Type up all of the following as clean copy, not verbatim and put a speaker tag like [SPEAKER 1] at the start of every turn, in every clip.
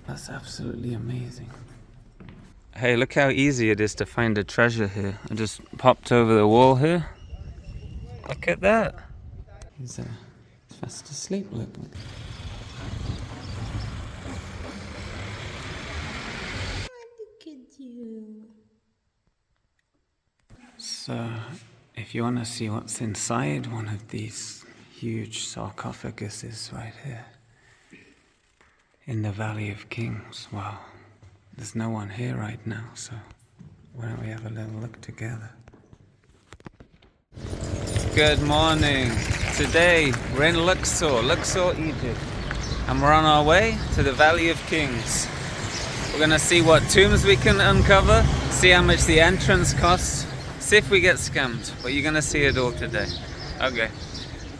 [SPEAKER 1] That's absolutely amazing. Hey, look how easy it is to find a treasure here. I just popped over the wall here. Look at that. He's fast asleep, look. So, if you want to see what's inside one of these huge sarcophaguses right here in the Valley of Kings, well, there's no one here right now, so why don't we have a little look together? Good morning. Today we're in Luxor, Egypt, and we're on our way to the Valley of Kings. We're gonna see what tombs we can uncover, see how much the entrance costs, see if we get scammed, but you're gonna see it all today. Okay,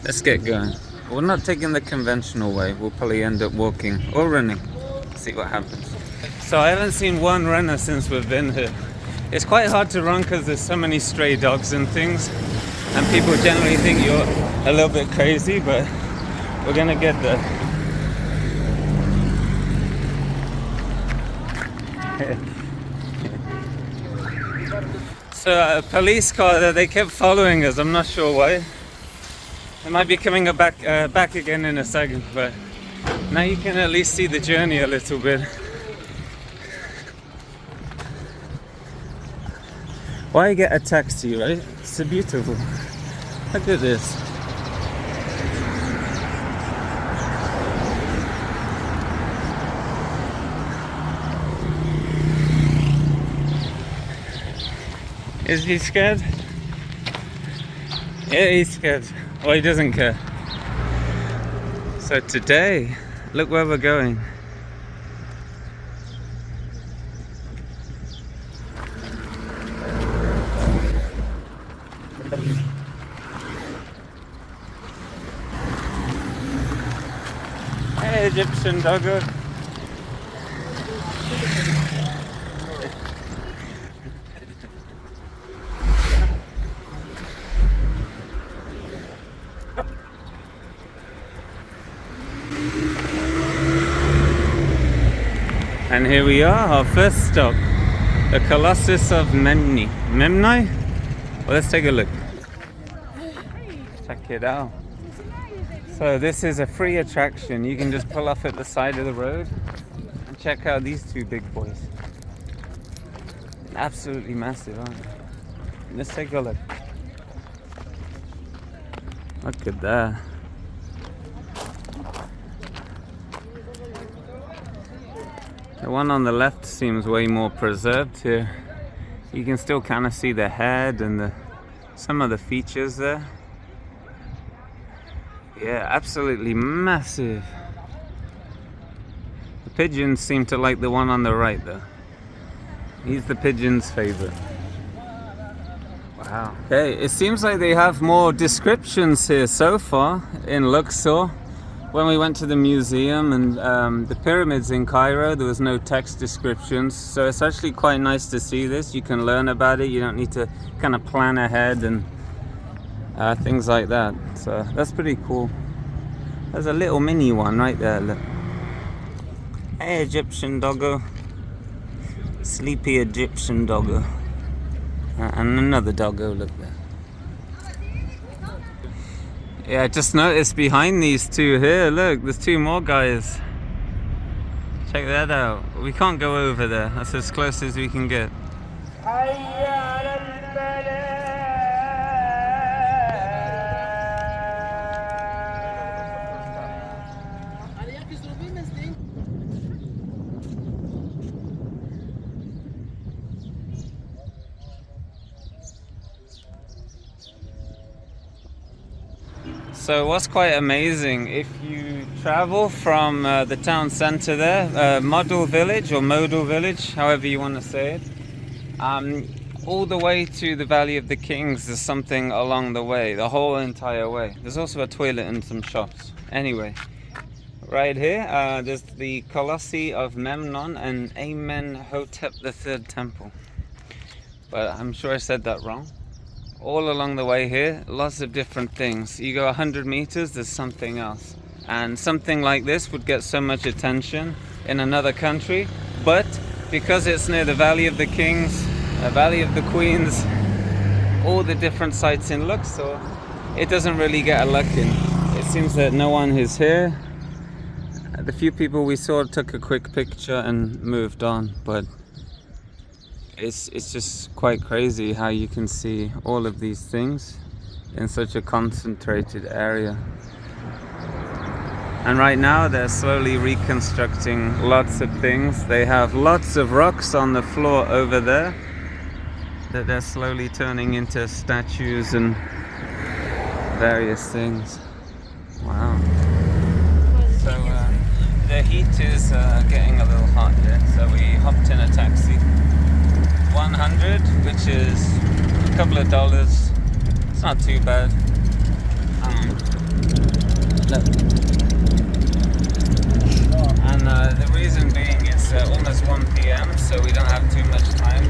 [SPEAKER 1] let's get going. We're not taking the conventional way, we'll probably end up walking or running, see what happens. So I haven't seen one runner since we've been here. It's quite hard to run because there's so many stray dogs and things, and people generally think you're a little bit crazy, but we're gonna get there. So a police car, they kept following us, I'm not sure why. They might be coming back again in a second, but now you can at least see the journey a little bit. Why get a taxi, right? It's so beautiful. Look at this. Is he scared? Yeah, he's scared. Well, he doesn't care. So today, look where we're going. Hey, Egyptian doggo. And here we are, our first stop, the Colossus of Memnon. Memnon? Well, let's take a look. Check it out. So this is a free attraction. You can just pull off at the side of the road and check out these two big boys. Absolutely massive, aren't they? Let's take a look. Look at that. The one on the left seems way more preserved here. You can still kind of see the head and some of the features there. Yeah, absolutely massive. The pigeons seem to like the one on the right though. He's the pigeon's favorite. Wow. Okay, it seems like they have more descriptions here so far in Luxor. When we went to the museum and the pyramids in Cairo, there was no text descriptions. So it's actually quite nice to see this. You can learn about it. You don't need to kind of plan ahead and things like that. So that's pretty cool. There's a little mini one right there, look. Hey, Egyptian doggo. Sleepy Egyptian doggo. And another doggo, look there. Yeah, I just noticed behind these two here, look, there's two more guys. Check that out. We can't go over there. That's as close as we can get. So what's quite amazing, if you travel from the town center there, model village or modal village, however you want to say it, all the way to the Valley of the Kings, there's something along the way, the whole entire way. There's also a toilet and some shops. Anyway, right here, there's the Colossi of Memnon and Amenhotep III Temple. But I'm sure I said that wrong. All along the way here, lots of different things. You go 100 meters, there's something else. And something like this would get so much attention in another country, but because it's near the Valley of the Kings, Valley of the Queens, all the different sites in Luxor, it doesn't really get a look in. It seems that no one is here. The few people we saw took a quick picture and moved on, but it's just quite crazy how you can see all of these things in such a concentrated area. And right now they're slowly reconstructing lots of things. They have lots of rocks on the floor over there that they're slowly turning into statues and various things. Wow. So the heat is getting a little hot here, so we hopped in a taxi. 100, which is a couple of dollars. It's not too bad. And the reason being it's almost 1 p.m. so we don't have too much time,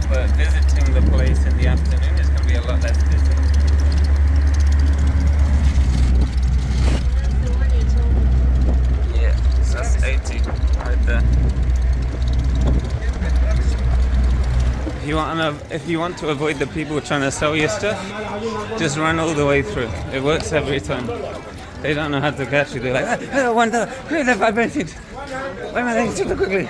[SPEAKER 1] but visiting the place in the afternoon is going to be a lot less busy. Yeah, so that's 80 right there. If you want to avoid the people trying to sell you stuff, just run all the way through. It works every time. They don't know how to catch you. They're like, oh, $1, please, if I benefit. Why am I saying super quickly?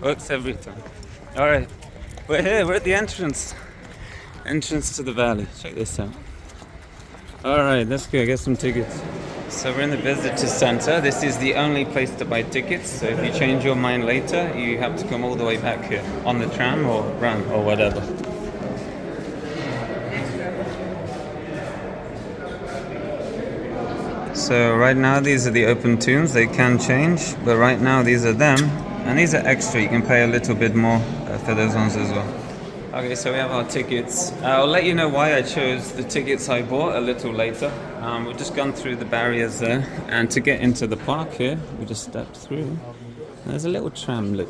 [SPEAKER 1] Works every time. Alright, we're here, we're at the entrance to the valley. Check this out. Alright, let's go get some tickets. So we're in the visitor center. This is the only place to buy tickets, so if you change your mind later, you have to come all the way back here on the tram or run or whatever. So right now these are the open tombs. They can change, but right now these are them, and these are extra. You can pay a little bit more for those ones as well. Okay, so we have our tickets. I'll let you know why I chose the tickets I bought a little later. We've just gone through the barriers there, and to get into the park here, we just stepped through. There's a little tram loop.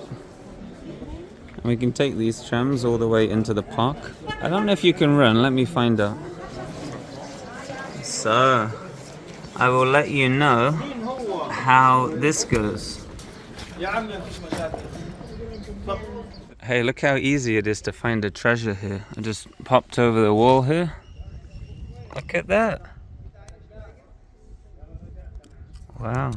[SPEAKER 1] And we can take these trams all the way into the park. I don't know if you can run, let me find out. So, I will let you know how this goes. Hey, look how easy it is to find a treasure here. I just popped over the wall here. Look at that. Wow.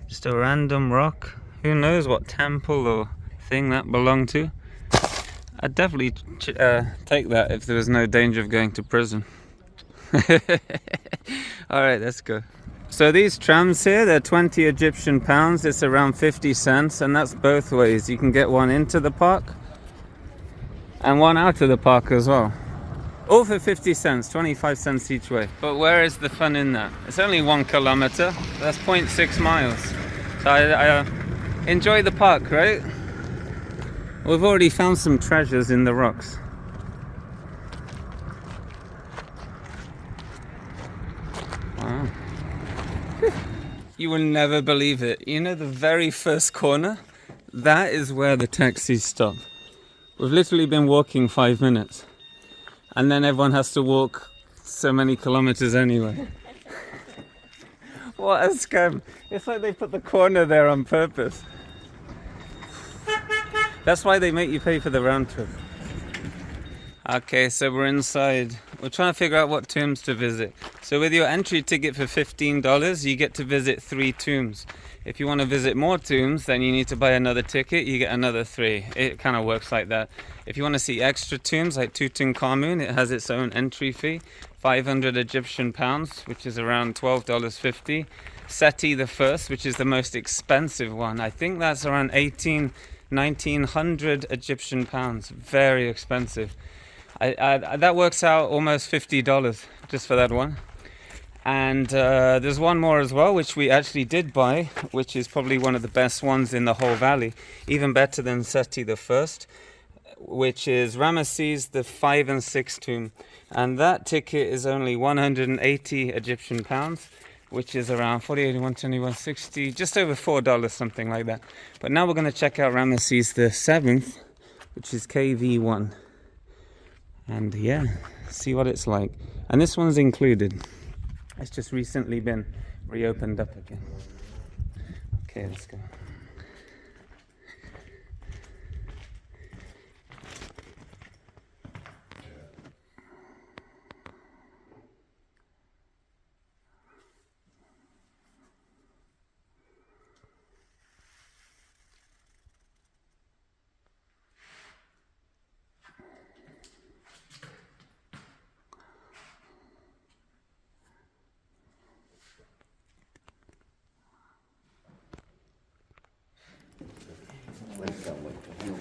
[SPEAKER 1] Just a random rock. Who knows what temple or thing that belonged to. I'd definitely take that if there was no danger of going to prison. Alright, let's go. So these trams here, they're 20 Egyptian pounds. It's around 50 cents, and that's both ways. You can get one into the park and one out of the park as well. All for 50 cents, 25 cents each way. But where is the fun in that? It's only 1 kilometer. That's 0.6 miles. So I enjoy the park, right? We've already found some treasures in the rocks. Wow. You will never believe it. You know the very first corner? That is where the taxis stop. We've literally been walking 5 minutes. And then everyone has to walk so many kilometers anyway. What a scam. It's like they put the corner there on purpose. That's why they make you pay for the round trip. Okay, so we're inside. We're trying to figure out what tombs to visit. So with your entry ticket for $15, you get to visit 3 tombs. If you want to visit more tombs, then you need to buy another ticket. You get another 3. It kind of works like that. If you want to see extra tombs like Tutankhamun, it has its own entry fee, 500 Egyptian pounds, which is around $12.50. Seti I, which is the most expensive one, I think that's around 1900 Egyptian pounds. Very expensive. That works out almost $50 just for that one. And there's one more as well, which we actually did buy, which is probably one of the best ones in the whole valley, even better than Seti I, which is Rameses the V and VI Tomb. And that ticket is only 180 Egyptian pounds, which is around 48, 120, 160, just over $4, something like that. But now we're going to check out Rameses VII, which is KV1. and yeah, see what it's like. And this one's included. It's just recently been reopened up again. Okay, let's go.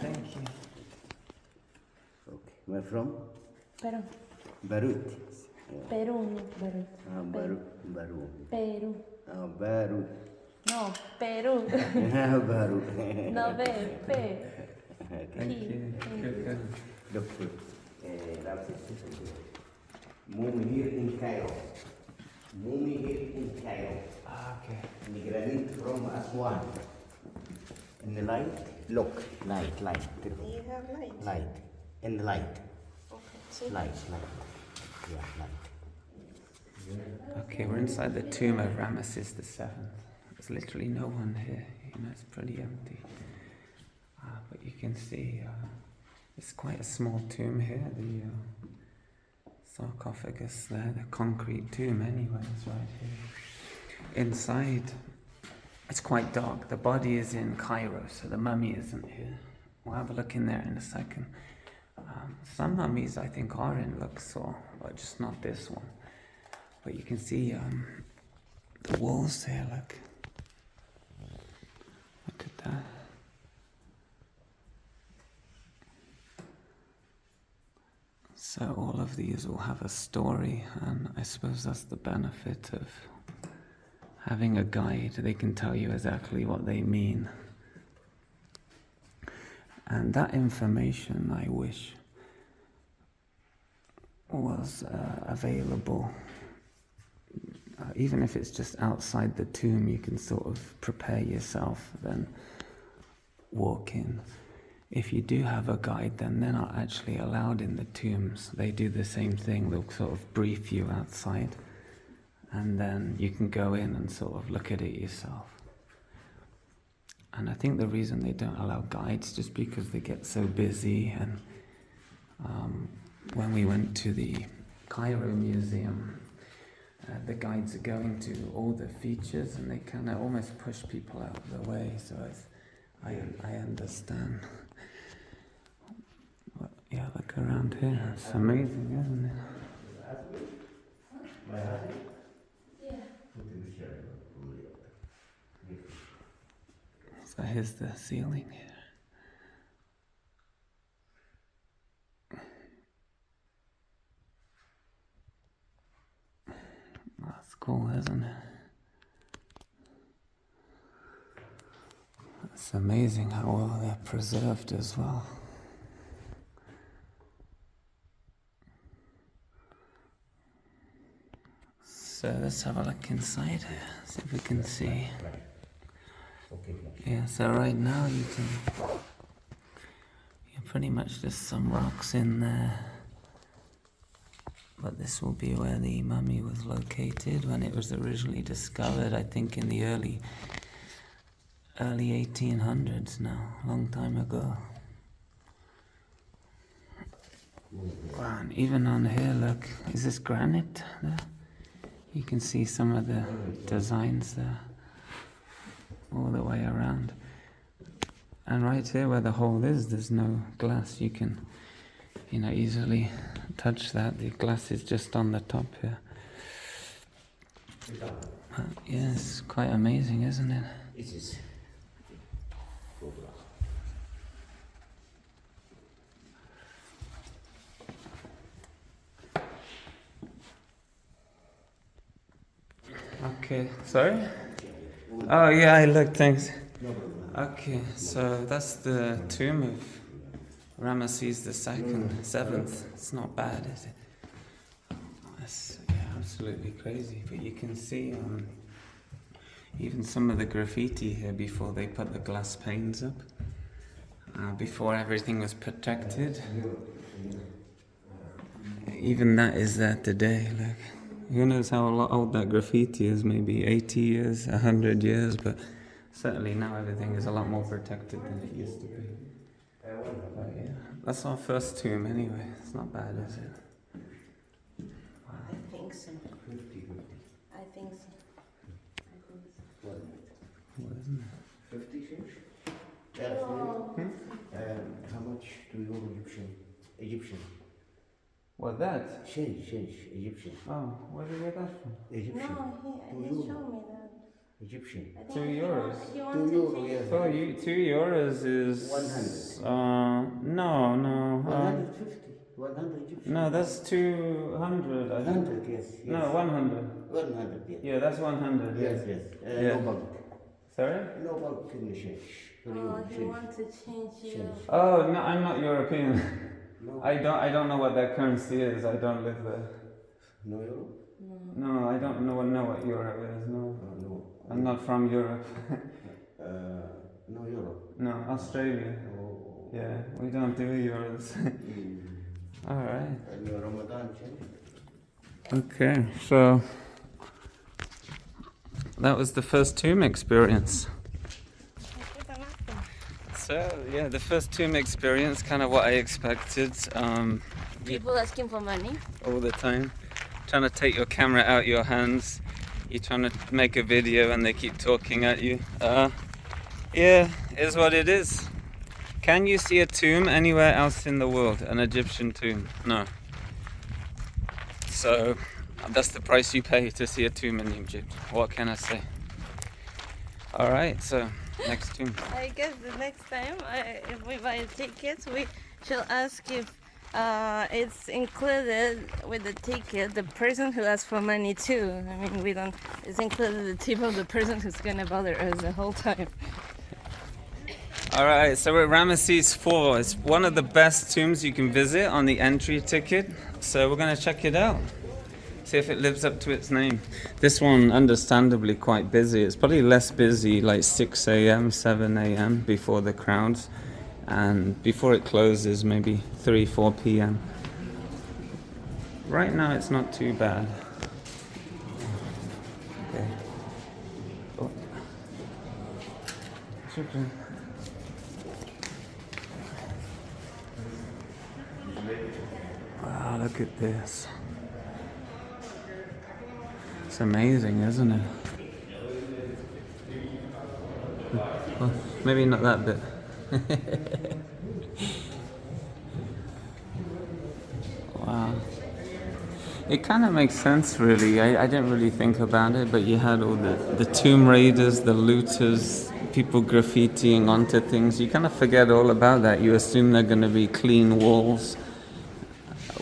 [SPEAKER 1] Thank you.
[SPEAKER 2] Okay. Where from?
[SPEAKER 3] Peru.
[SPEAKER 2] Beirut.
[SPEAKER 3] Peru, no Beirut.
[SPEAKER 2] Beirut.
[SPEAKER 3] Peru.
[SPEAKER 2] Beirut.
[SPEAKER 3] No, Peru.
[SPEAKER 2] Beirut.
[SPEAKER 3] No, P.
[SPEAKER 1] Thank you. Good.
[SPEAKER 2] Look, Ramses Mummy here in Cairo. Mummy here in Cairo.
[SPEAKER 1] Okay.
[SPEAKER 2] And the granite from Aswan. In the light, look, light.
[SPEAKER 3] You have light.
[SPEAKER 2] Light. In the light.
[SPEAKER 3] Okay. So
[SPEAKER 2] Light. Yeah, light.
[SPEAKER 1] Okay, we're inside the tomb of Rameses VII. There's literally no one here. You know, it's pretty empty. But you can see it's quite a small tomb here. The sarcophagus there, the concrete tomb anyway, is right here. Inside, it's quite dark. The body is in Cairo, so the mummy isn't here. We'll have a look in there in a second. Some mummies, I think, are in Luxor, but just not this one. But you can see the walls there, look. Look at that. So all of these will have a story, and I suppose that's the benefit of having a guide. They can tell you exactly what they mean. And that information, I wish, was available. Even if it's just outside the tomb, you can sort of prepare yourself, then walk in. If you do have a guide, then they're not actually allowed in the tombs. They do the same thing. They'll sort of brief you outside, and then you can go in and sort of look at it yourself. And I think the reason they don't allow guides is just because they get so busy. And when we went to the Cairo Museum, the guides are going to all the features, and they kind of almost push people out of the way. So I understand. But yeah, look around here. It's amazing, isn't it? So here's the ceiling here. That's cool, isn't it? It's amazing how well they're preserved as well. So let's have a look inside here, see if we can see. Yeah, so right now you pretty much just some rocks in there. But this will be where the mummy was located when it was originally discovered, I think in the early 1800s now, a long time ago. Wow, and even on here, look, is this granite there? You can see some of the designs there, all the way around. And right here where the hole is, there's no glass. You can, easily touch that. The glass is just on the top here. Yeah, it's quite amazing, isn't it?
[SPEAKER 2] It is.
[SPEAKER 1] Okay, sorry? Oh yeah, I looked, thanks. Okay, so that's the tomb of Rameses II, 7th. It's not bad, is it? That's absolutely crazy. But you can see even some of the graffiti here before they put the glass panes up. Before everything was protected. Even that is there today. Look, who knows how old that graffiti is? Maybe 80 years, 100 years, but certainly now everything is a lot more protected than it used to be. But yeah, that's our first tomb anyway. It's not bad, is it?
[SPEAKER 3] I think so.
[SPEAKER 2] 50.
[SPEAKER 3] I think so.
[SPEAKER 2] What?
[SPEAKER 1] What isn't it?
[SPEAKER 2] 50 cents? That's how much do you owe Egyptian?
[SPEAKER 1] What, that?
[SPEAKER 2] Change, Egyptian.
[SPEAKER 1] Oh, where did you get that from?
[SPEAKER 2] Egyptian.
[SPEAKER 3] No, he showed me that.
[SPEAKER 2] Egyptian.
[SPEAKER 3] I think
[SPEAKER 1] 2 euros.
[SPEAKER 3] He wants
[SPEAKER 2] 2
[SPEAKER 3] to
[SPEAKER 2] euro,
[SPEAKER 3] change.
[SPEAKER 2] yes.
[SPEAKER 1] So 2 euros is
[SPEAKER 2] 100.
[SPEAKER 1] No.
[SPEAKER 2] 150. 100 Egyptian.
[SPEAKER 1] No, that's 200. I think.
[SPEAKER 2] 100, yes.
[SPEAKER 1] No, 100.
[SPEAKER 2] 100, yes.
[SPEAKER 1] Yeah, that's 100.
[SPEAKER 2] Yes.
[SPEAKER 1] Yeah.
[SPEAKER 2] No bug.
[SPEAKER 1] Sorry?
[SPEAKER 2] No bug in the change.
[SPEAKER 3] Oh, he wants to change you.
[SPEAKER 1] Oh no, I'm not European.
[SPEAKER 2] No.
[SPEAKER 1] I don't know what their currency is. I don't live there.
[SPEAKER 2] No euro?
[SPEAKER 1] No, I don't know what euro is. No,
[SPEAKER 2] No.
[SPEAKER 1] I'm not from Europe.
[SPEAKER 2] No euro.
[SPEAKER 1] No, Australia.
[SPEAKER 2] Oh.
[SPEAKER 1] Yeah, we don't do euros. All right.
[SPEAKER 2] And your Ramadan change?
[SPEAKER 1] Okay, so that was the first tomb experience. So yeah, the first tomb experience, kind of what I expected.
[SPEAKER 3] People asking for money.
[SPEAKER 1] All the time, trying to take your camera out your hands. You're trying to make a video and they keep talking at you. Yeah, is what it is. Can you see a tomb anywhere else in the world? An Egyptian tomb? No. So that's the price you pay to see a tomb in Egypt. What can I say? All right, so next tomb.
[SPEAKER 3] I guess the next time if we buy tickets, we shall ask if it's included with the ticket the person who asks for money too. I mean, we don't. It's included the tip of the person who's gonna bother us the whole time.
[SPEAKER 1] All right, so we're at Rameses IV. It's one of the best tombs you can visit on the entry ticket. So we're going to check it out, see if it lives up to its name. This one, understandably, quite busy. It's probably less busy, like 6 a.m., 7 a.m. before the crowds, and before it closes, maybe 3, 4 p.m. Right now, it's not too bad. Okay. Oh. Super. Wow, look at this. It's amazing, isn't it? Well, maybe not that bit. Wow. It kind of makes sense, really. I didn't really think about it, but you had all the tomb raiders, the looters, people graffitiing onto things. You kind of forget all about that. You assume they're going to be clean walls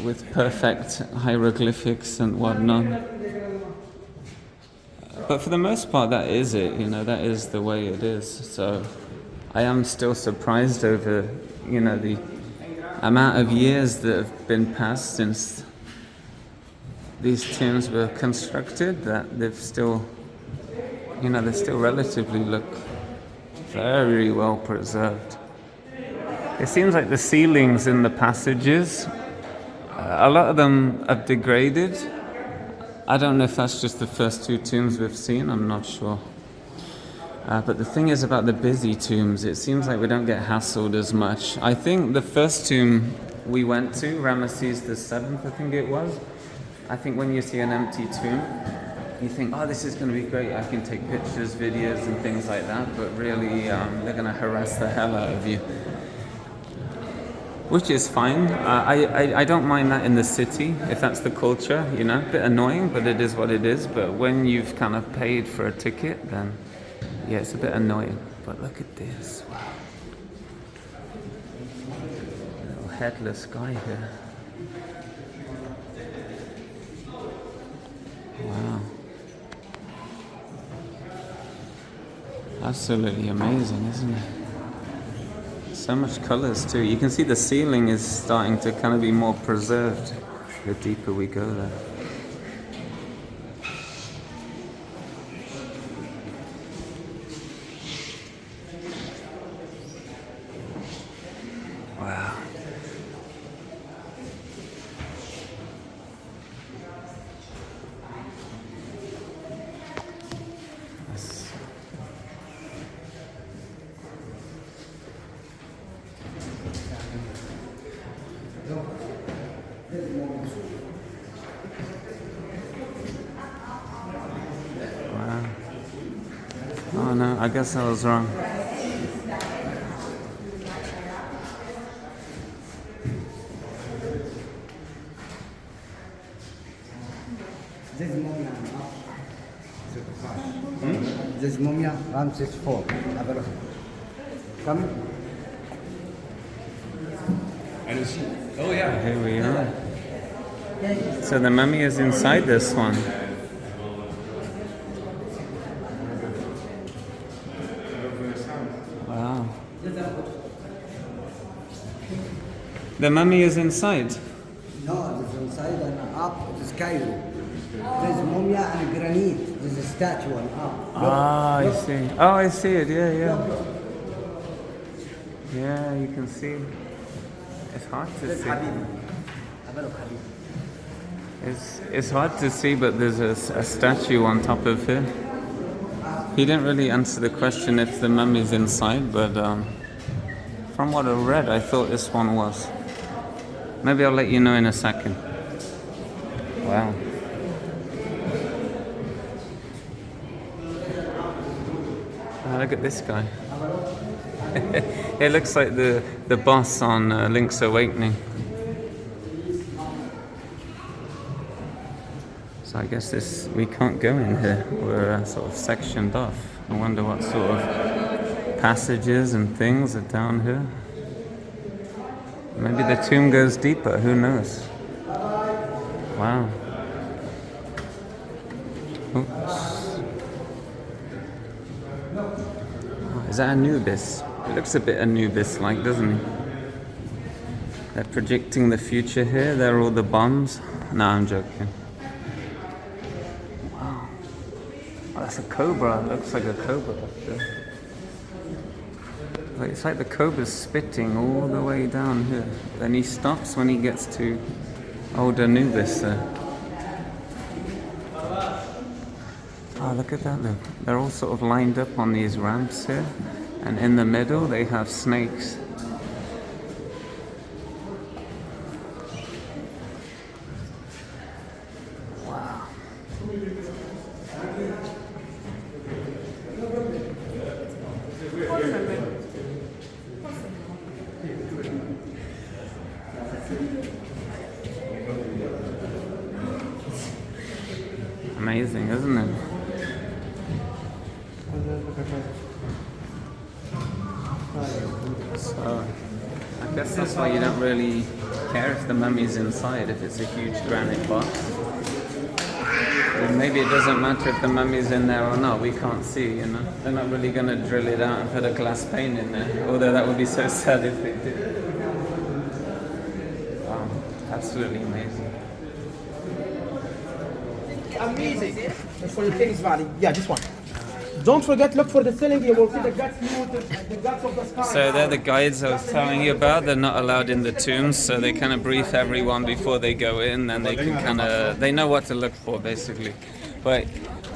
[SPEAKER 1] with perfect hieroglyphics and whatnot. But for the most part, that is it, that is the way it is. So I am still surprised over, the amount of years that have been passed since these tombs were constructed, that they've still, they still relatively look very well preserved. It seems like the ceilings in the passages, a lot of them have degraded. I don't know if that's just the first 2 tombs we've seen, I'm not sure. But the thing is about the busy tombs, it seems like we don't get hassled as much. I think the first tomb we went to, Rameses VII, I think it was, I think when you see an empty tomb, you think, oh, this is going to be great, I can take pictures, videos and things like that, but really they're going to harass the hell out of you. Which is fine. I don't mind that in the city, if that's the culture, a bit annoying, but it is what it is. But when you've kind of paid for a ticket, then yeah, it's a bit annoying. But look at this, wow. Little headless guy here. Wow. Absolutely amazing, isn't it? So much colours too. You can see the ceiling is starting to kind of be more preserved the deeper we go there. Wow. Oh no, I guess I was wrong.
[SPEAKER 2] This is Mumia. This is Mumia Ramses IV. Have a look. Come.
[SPEAKER 4] I don't see. Oh yeah.
[SPEAKER 1] Here we are. So the mummy is inside this one. Wow. The mummy is inside.
[SPEAKER 2] No, this is inside and up. This is Cairo. This is Mumia and granite. This is statue and up.
[SPEAKER 1] Ah, I see. Oh, I see it. Yeah, yeah. Yeah, you can see. It's hard to
[SPEAKER 2] This is
[SPEAKER 1] see.
[SPEAKER 2] Habib. Have a look, Habib.
[SPEAKER 1] It's hard to see, but there's a statue on top of here. He didn't really answer the question if the mummy's inside, but from what I read, I thought this one was. Maybe I'll let you know in a second. Wow. Oh, look at this guy. It looks like the boss on Link's Awakening. So I guess we can't go in here. We're sort of sectioned off. I wonder what sort of passages and things are down here. Maybe the tomb goes deeper, who knows? Wow. Oops. Oh, is that Anubis? It looks a bit Anubis-like, doesn't it? They're projecting the future here. They're all the bombs. No, I'm joking. Wow. Oh, that's a cobra. It looks like a cobra. It's like the cobra's spitting all the way down here. Then he stops when he gets to old Anubis there. Oh, look at that though. They're all sort of lined up on these ramps here. And in the middle they have snakes. Wow. Amazing, isn't it? So, I guess that's why you don't really care if the mummy's inside, if it's a huge granite box. And maybe it doesn't matter if the mummy's in there or not, we can't see, you know. They're not really going to drill it out and put a glass pane in there, although that would be so sad if they did. Wow, absolutely amazing.
[SPEAKER 5] Amazing. That's for the King's Valley. Yeah, this one. Don't forget, look for the ceiling. You will see the guts of the sky.
[SPEAKER 1] So they're the guides I was telling you about. They're not allowed in the tombs, so they kind of brief everyone before they go in, then they can they know what to look for basically. But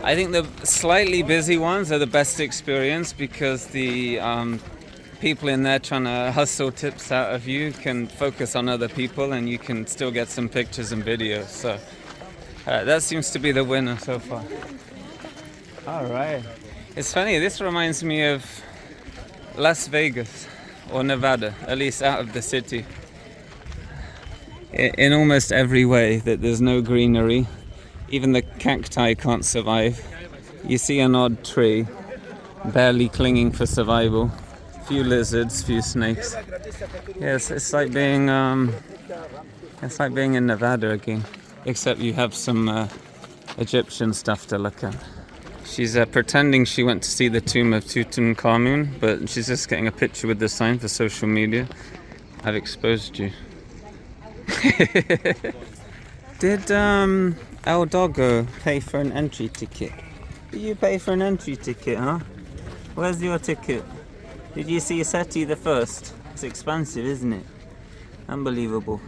[SPEAKER 1] I think the slightly busy ones are the best experience because the people in there trying to hustle tips out of you can focus on other people and you can still get some pictures and videos. So that seems to be the winner so far. All right. It's funny, this reminds me of Las Vegas or Nevada, at least out of the city. In almost every way, that there's no greenery. Even the cacti can't survive. You see an odd tree, barely clinging for survival. Few lizards, few snakes. Yes, it's like being in Nevada again, except you have some Egyptian stuff to look at. She's pretending she went to see the tomb of Tutankhamun, but she's just getting a picture with the sign for social media. I've exposed you. Did El Doggo pay for an entry ticket? Did you pay for an entry ticket, huh? Where's your ticket? Did you see Seti the First? It's expensive, isn't it? Unbelievable.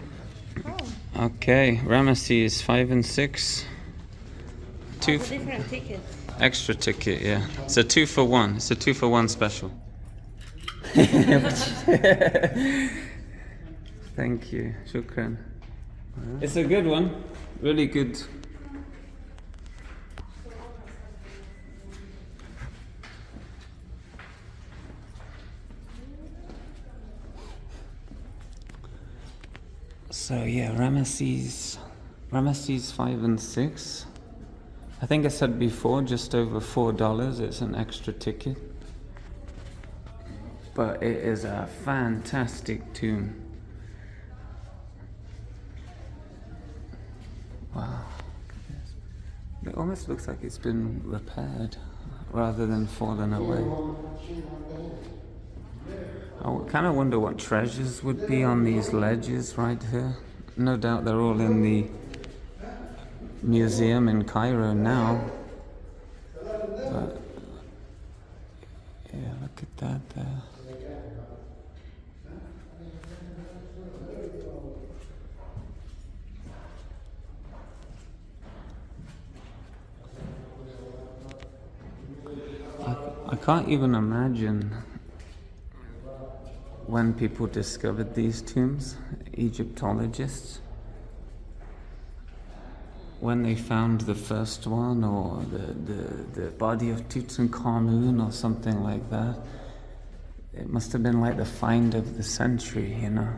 [SPEAKER 1] Okay, Rameses 5 and 6.
[SPEAKER 3] Different tickets.
[SPEAKER 1] Extra ticket, yeah. It's a 2 for 1. It's a 2 for 1 special. Thank you. Shukran. It's a good one. Really good. So yeah, Rameses V and VI. I think I said before, just over $4. It's an extra ticket. But it is a fantastic tomb. Wow. It almost looks like it's been repaired rather than fallen away. I kind of wonder what treasures would be on these ledges right here. No doubt they're all in the museum in Cairo now. But yeah, look at that there. I can't even imagine when people discovered these tombs, Egyptologists, when they found the first one, or the body of Tutankhamun or something like that. It must have been like the find of the century, you know.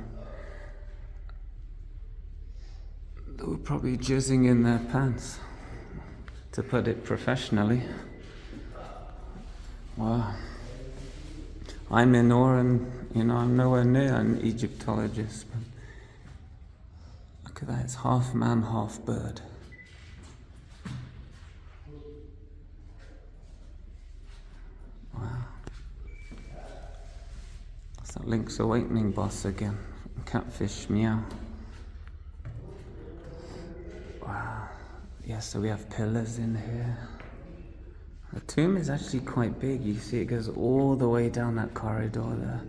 [SPEAKER 1] They were probably jizzing in their pants, to put it professionally. Wow. I'm in awe, and you know, I'm nowhere near an Egyptologist, but look at that, it's half man, half bird. Wow. That's that Link's Awakening boss again, Catfish Meow. Wow. Yeah, so we have pillars in here. The tomb is actually quite big. You see it goes all the way down that corridor there.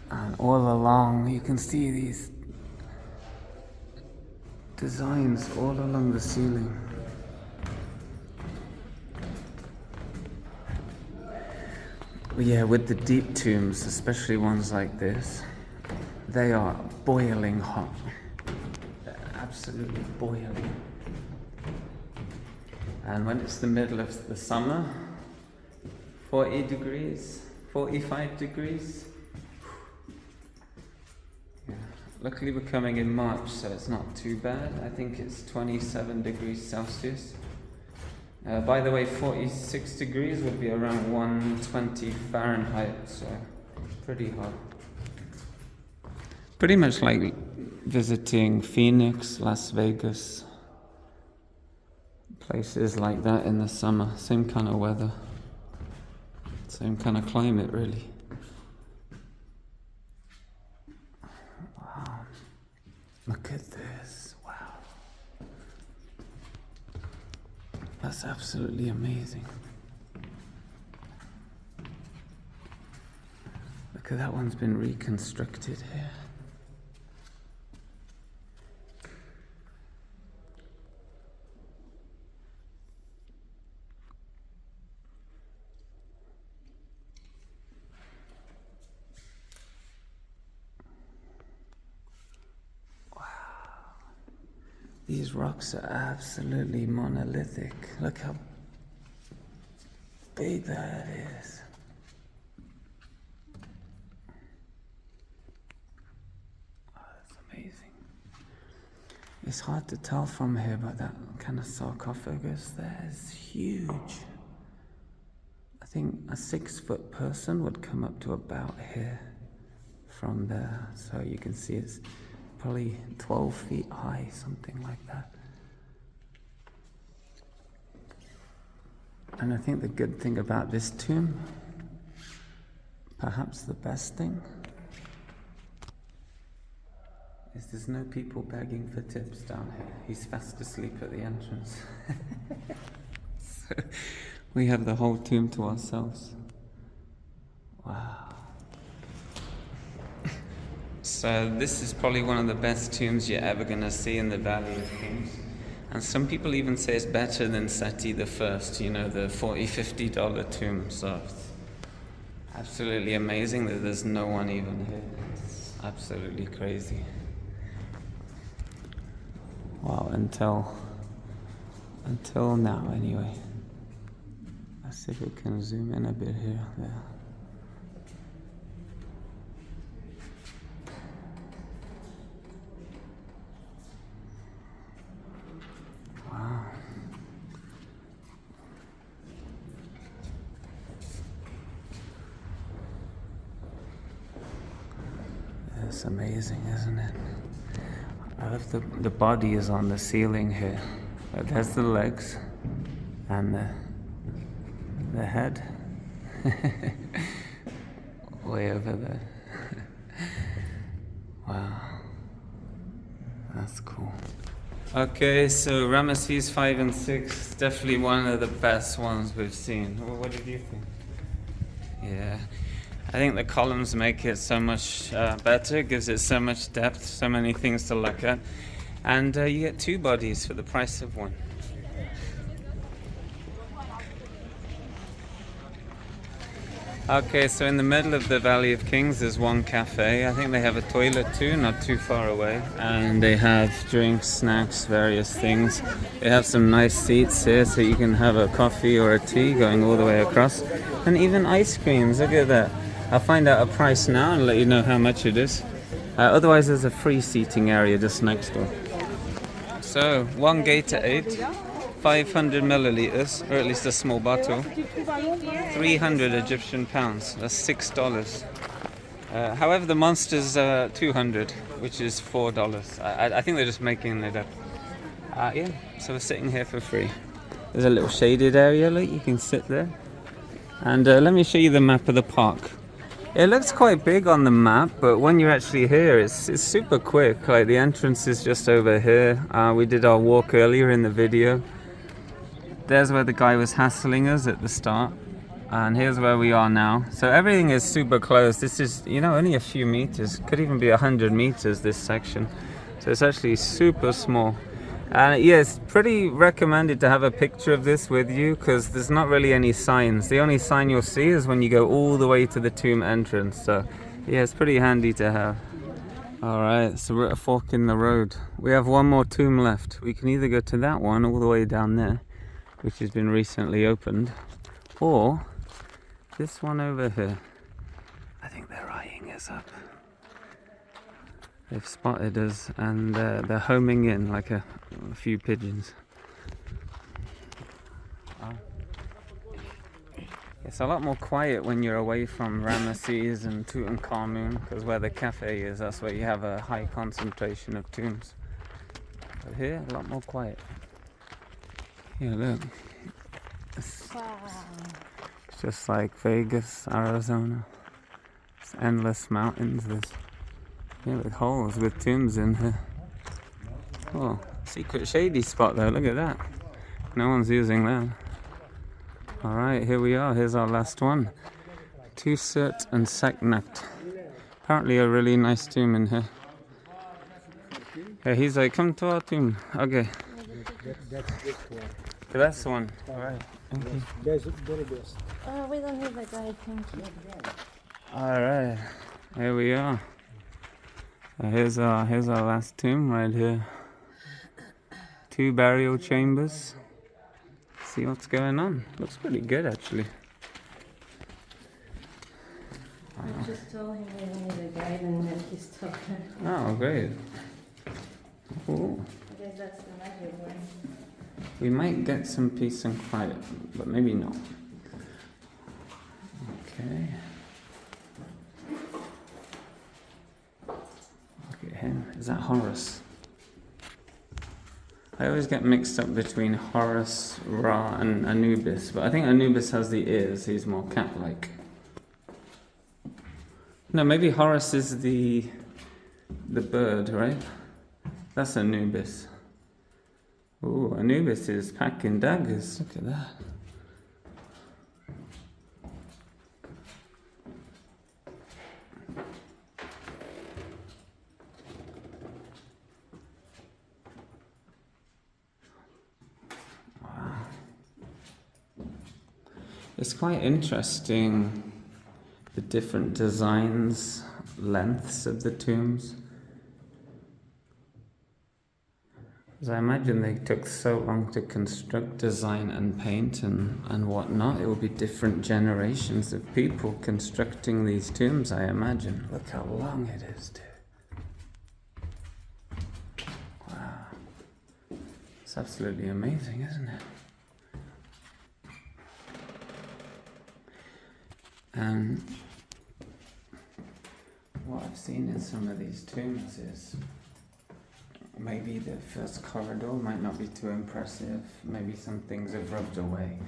[SPEAKER 1] And all along you can see these designs all along the ceiling. But yeah, with the deep tombs, especially ones like this, they are boiling hot. They're absolutely boiling. And when it's the middle of the summer, 40 degrees, 45 degrees. Yeah. Luckily we're coming in March, so it's not too bad. I think it's 27 degrees Celsius. By the way, 46 degrees would be around 120 Fahrenheit, so pretty hot. Pretty much like visiting Phoenix, Las Vegas. Places like that in the summer, same kind of weather, same kind of climate, really. Wow, look at this, wow. That's absolutely amazing. Look at that one's been reconstructed here. These rocks are absolutely monolithic. Look how big that is. Oh, that's amazing. It's hard to tell from here, but that kind of sarcophagus there is huge. I think a 6-foot person would come up to about here from there. So you can see it's probably 12 feet high, something like that. And I think the good thing about this tomb, perhaps the best thing, is there's no people begging for tips down here. He's fast asleep at the entrance. So we have the whole tomb to ourselves. Wow. So this is probably one of the best tombs you're ever going to see in the Valley of Kings. And some people even say it's better than Seti I, you know, the $40, $50 tomb. So it's absolutely amazing that there's no one even here. It's absolutely crazy. Wow, until now anyway. Let's see if we can zoom in a bit here. There. It's amazing, isn't it? I love the body is on the ceiling here. There's the legs and the head. Way over there. Wow. That's cool. Okay, so Rameses 5 and 6, definitely one of the best ones we've seen. What did you think? Yeah, I think the columns make it so much better, gives it so much depth, so many things to look at. And you get two bodies for the price of one. Okay, so in the middle of the Valley of Kings there's one cafe. I think they have a toilet too, not too far away. And they have drinks, snacks, various things. They have some nice seats here so you can have a coffee or a tea going all the way across. And even ice creams, look at that. I'll find out a price now and let you know how much it is. Otherwise there's a free seating area just next door. So, one Gatorade, 500 milliliters, or at least a small bottle, 300 Egyptian pounds, that's $6. However, the Monster's 200, which is $4. I think they're just making it up. Yeah, so we're sitting here for free. There's a little shaded area, look, you can sit there. And let me show you the map of the park. It looks quite big on the map, but when you're actually here, it's super quick. Like the entrance is just over here. We did our walk earlier in the video. There's where the guy was hassling us at the start. And here's where we are now. So everything is super close. This is, you know, only a few meters. Could even be 100 meters, this section. So it's actually super small. And yeah, it's pretty recommended to have a picture of this with you because there's not really any signs. The only sign you'll see is when you go all the way to the tomb entrance. So yeah, it's pretty handy to have. Alright, so we're at a fork in the road. We have one more tomb left. We can either go to that one all the way down there, which has been recently opened, or this one over here. I think they're eyeing us up. They've spotted us and they're homing in like a few pigeons. Oh. It's a lot more quiet when you're away from Rameses and Tutankhamun, because where the cafe is, that's where you have a high concentration of tombs. But here, a lot more quiet. Yeah, look. It's just like Vegas, Arizona. It's endless mountains. There's with holes with tombs in here. Oh, secret shady spot though, look at that. No one's using that. Alright, here we are, here's our last one. Tausert and Setnakht. Apparently a really nice tomb in here. Yeah, he's like, come to our tomb. Okay.
[SPEAKER 5] That's this one.
[SPEAKER 1] So that's the one. Alright, thank you.
[SPEAKER 5] There's very best.
[SPEAKER 3] We don't need a guide, thank you.
[SPEAKER 1] Alright, here we are. Here's our last tomb right here. 2 burial chambers. See what's going on. Looks pretty good actually.
[SPEAKER 3] I just told him we don't need a guide and then he's talking.
[SPEAKER 1] Oh, great. Ooh.
[SPEAKER 3] I guess that's the magic word.
[SPEAKER 1] We might get some peace and quiet, but maybe not. Okay. Look at him. Is that Horus? I always get mixed up between Horus, Ra, and Anubis, but I think Anubis has the ears. He's more cat-like. No, maybe Horus is the bird, right? That's Anubis. Ooh, Anubis is packing daggers. Look at that. Wow. It's quite interesting, the different designs, lengths of the tombs. Because I imagine they took so long to construct, design and paint and whatnot. It will be different generations of people constructing these tombs, I imagine. Look how long it is, dude. Wow. It's absolutely amazing, isn't it? what I've seen in some of these tombs is maybe the first corridor might not be too impressive, maybe some things have rubbed away,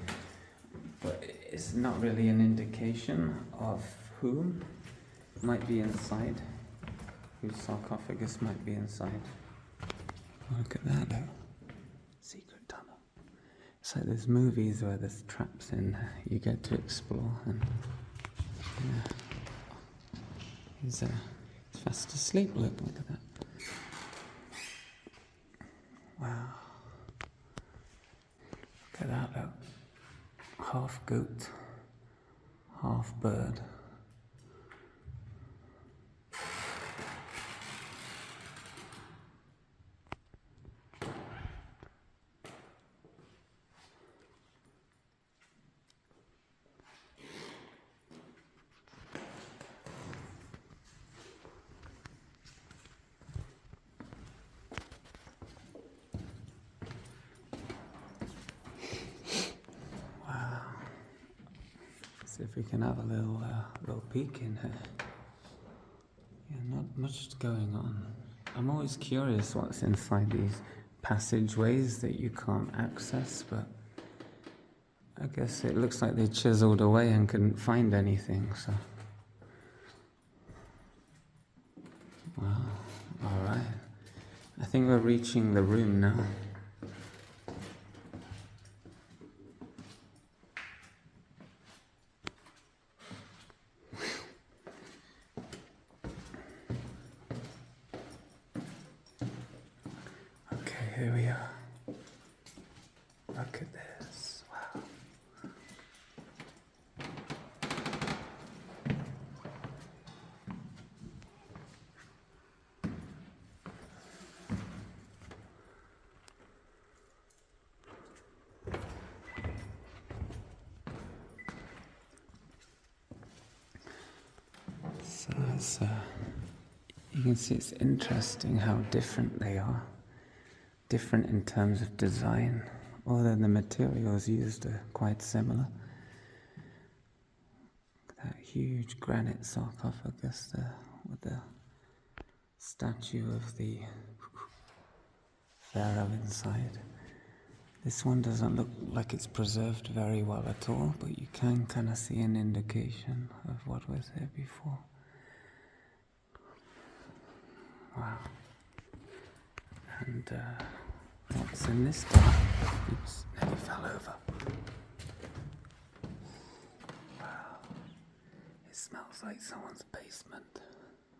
[SPEAKER 1] but it's not really an indication of who might be inside, whose sarcophagus might be inside. Look at that though. Secret tunnel. It's like those movies where there's traps in there you get to explore, and yeah. He's fast asleep, look at that. Wow. Look at that look. Half goat, half bird. See if we can have a little peek in here. Yeah, not much going on. I'm always curious what's inside these passageways that you can't access, but I guess it looks like they chiseled away and couldn't find anything, so. Wow, alright. I think we're reaching the room now. Here we are. Look at this. Wow. So you can see it's interesting how different they are. Different in terms of design, although the materials used are quite similar. That huge granite sarcophagus there with the statue of the pharaoh inside. This one doesn't look like it's preserved very well at all, but you can kind of see an indication of what was here before. Wow. And what's in this door? Oops, nearly fell over. Wow. It smells like someone's basement,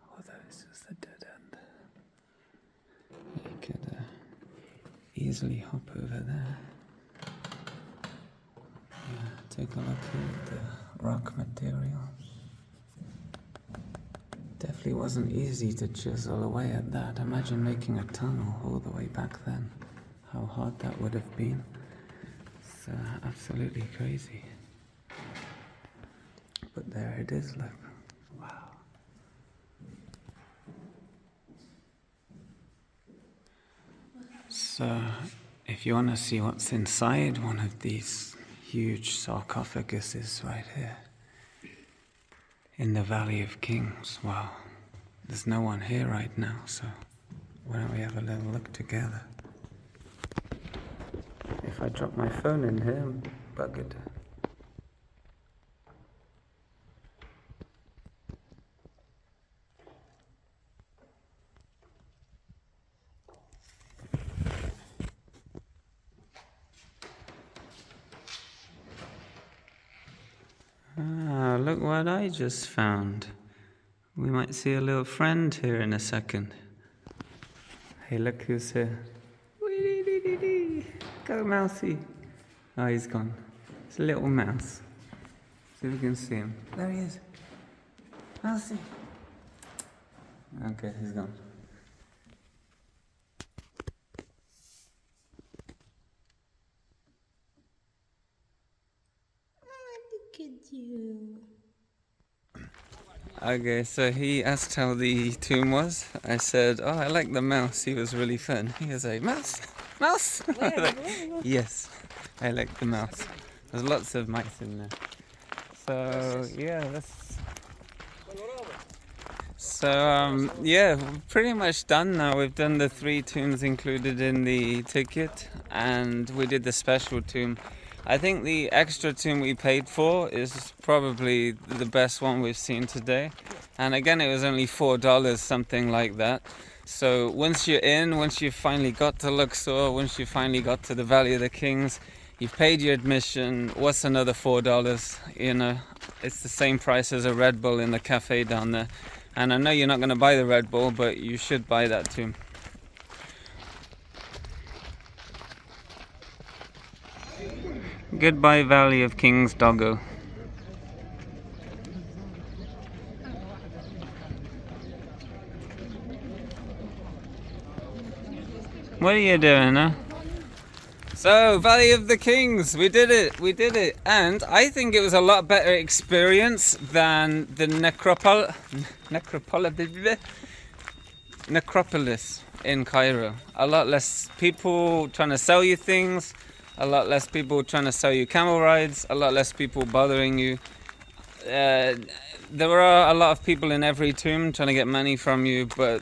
[SPEAKER 1] although it's just a dead end. You could easily hop over there. Yeah, take a look at the rock material. Definitely wasn't easy to chisel away at that. Imagine making a tunnel all the way back then. How hard that would have been. It's absolutely crazy. But there it is, look. Wow. So, if you want to see what's inside one of these huge sarcophaguses right here, in the Valley of Kings. Wow, there's no one here right now, so why don't we have a little look together? If I drop my phone in here, I'm buggered. Ah, look what I just found. We might see a little friend here in a second. Hey, look who's here. Go, mousey. Oh, he's gone. It's a little mouse. See if we can see him. There he is. Mousey. Okay, he's gone.
[SPEAKER 3] Look at you.
[SPEAKER 1] Okay, so he asked how the tomb was. I said, oh, I like the mouse. He was really fun. He was like, mouse? Mouse? Yes, I like the mouse. There's lots of mice in there. So, yeah, So yeah, we're pretty much done now. We've done the 3 tombs included in the ticket, and we did the special tomb. I think the extra tomb we paid for is probably the best one we've seen today. And again, it was only $4, something like that. So once you're in, once you've finally got to Luxor, once you finally got to the Valley of the Kings, you've paid your admission. What's another $4? You know, it's the same price as a Red Bull in the cafe down there. And I know you're not going to buy the Red Bull, but you should buy that tomb. Goodbye, Valley of Kings, doggo. What are you doing, huh? So, Valley of the Kings, we did it, and I think it was a lot better experience than the necropolis in Cairo. A lot less people trying to sell you things, a lot less people trying to sell you camel rides, a lot less people bothering you. There are a lot of people in every tomb trying to get money from you, but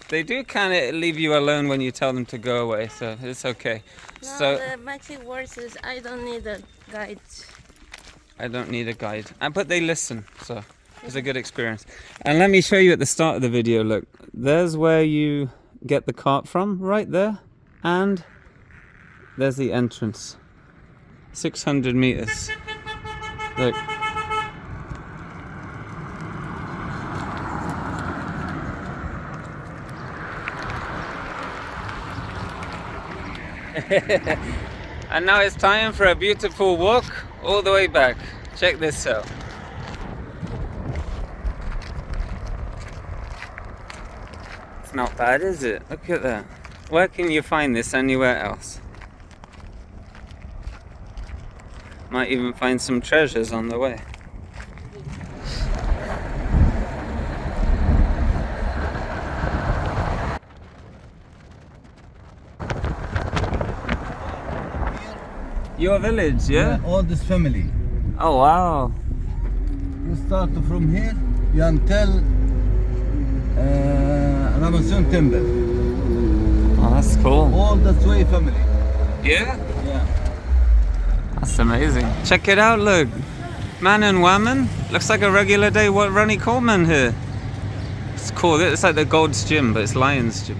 [SPEAKER 1] they do kind of leave you alone when you tell them to go away, so it's okay.
[SPEAKER 3] No,
[SPEAKER 1] So
[SPEAKER 3] the magic words is I don't need a guide.
[SPEAKER 1] I don't need a guide, but they listen, so it's a good experience. And let me show you at the start of the video. Look, there's where you get the cart from, right there, and there's the entrance. 600 meters. Look. And now it's time for a beautiful walk all the way back. Check this out. It's not bad, is it? Look at that. Where can you find this anywhere else? Might even find some treasures on the way. Your village, yeah?
[SPEAKER 6] All this family.
[SPEAKER 1] Oh wow.
[SPEAKER 6] You start from here, you until Rameses VII Temple.
[SPEAKER 1] Oh, that's cool.
[SPEAKER 6] All the Sway family.
[SPEAKER 1] Yeah?
[SPEAKER 6] Yeah.
[SPEAKER 1] That's amazing. Check it out, look. Man and woman. Looks like a regular day Ronnie Coleman here. It's cool. It's like the Gold's Gym, but it's Lion's Gym.